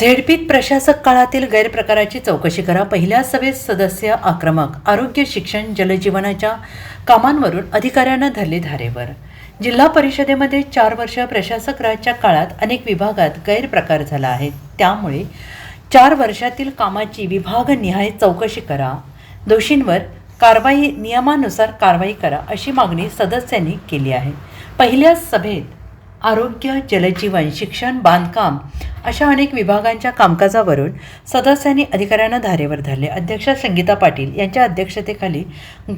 झेडपीत प्रशासक काळातील गैरप्रकाराची चौकशी करा. पहिल्या सभेत सदस्य आक्रमक. आरोग्य, शिक्षण, जलजीवनाच्या कामांवरून अधिकाऱ्यांना धरले धारेवर. जिल्हा परिषदेमध्ये 4 वर्ष प्रशासक राजच्या काळात अनेक विभागात गैरप्रकार झाला आहे. त्यामुळे 4 वर्षातील कामाची विभागनिहाय चौकशी करा. दोषींवर नियमानुसार कारवाई करा, अशी मागणी सदस्यांनी केली आहे. पहिल्या सभेत आरोग्य, जलजीवन, शिक्षण, बांधकाम अशा अनेक विभागांच्या कामकाजावरून सदस्यांनी अधिकाऱ्यांना धारेवर धरले. अध्यक्षा संगीता पाटील यांच्या अध्यक्षतेखाली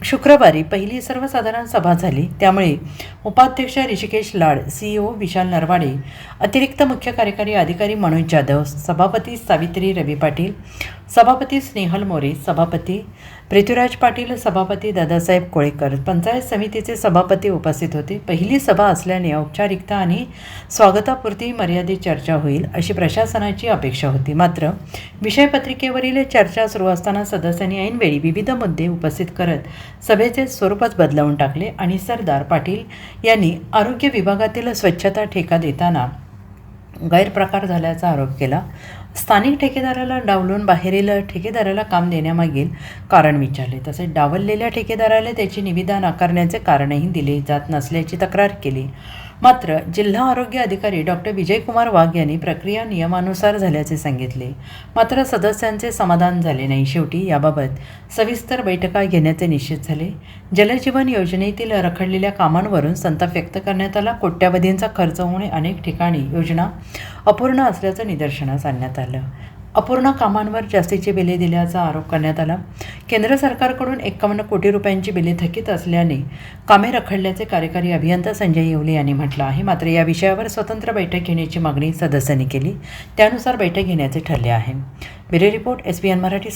शुक्रवारी पहिली सर्वसाधारण सभा झाली. त्यामुळे उपाध्यक्ष ऋषिकेश लाड, CEO विशाल नरवाडे, अतिरिक्त मुख्य कार्यकारी अधिकारी मनोज जाधव, सभापती सावित्री रवी पाटील, सभापती स्नेहल मोरे, सभापती पृथ्वीराज पाटील, सभापती दादासाहेब कोळेकर, पंचायत समितीचे सभापती उपस्थित होते. पहिली सभा असल्याने औपचारिकता आणि स्वागतापुरती मर्यादित चर्चा होईल अशी प्रशासनाची अपेक्षा होती. मात्र विषयपत्रिकेवरील चर्चा सुरू असताना सदस्यांनी ऐनवेळी विविध मुद्दे उपस्थित करत सभेचे स्वरूपच बदलावून टाकले आणि सरदार पाटील यांनी आरोग्य विभागातील स्वच्छता ठेका देताना गैरप्रकार झाल्याचा आरोप केला. स्थानिक ठेकेदाराला डावलून बाहेरील ठेकेदाराला काम देण्यामागील कारण विचारले. तसेच डावललेल्या ठेकेदाराला त्याची निविदा नाकारण्याचे कारणही दिले जात नसल्याची तक्रार केली. मात्र जिल्हा आरोग्य अधिकारी डॉक्टर विजयकुमार वाघ यांनी प्रक्रिया नियमानुसार झाल्याचे सांगितले. मात्र सदस्यांचे समाधान झाले नाही. शेवटी याबाबत सविस्तर बैठका घेण्याचे निश्चित झाले. जलजीवन योजनेतील रखडलेल्या कामांवरून संताप व्यक्त करण्यात आला. कोट्यावधींचा खर्च होणे, अनेक ठिकाणी योजना अपूर्ण असल्याचं निदर्शनास आणण्यात आलं. अपूर्ण कामांवर जास्तीची बिले दिल्याचा आरोप करण्यात आला. केंद्र सरकारकडून 51 कोटी रुपयांची बिले थकीत असल्याने कामे रखडल्याचे कार्यकारी अभियंता संजय येवले यांनी म्हटलं आहे. मात्र या विषयावर स्वतंत्र बैठक घेण्याची मागणी सदस्यांनी केली. त्यानुसार बैठक घेण्याचे ठरले आहे. Bureau report, SBN Marathi.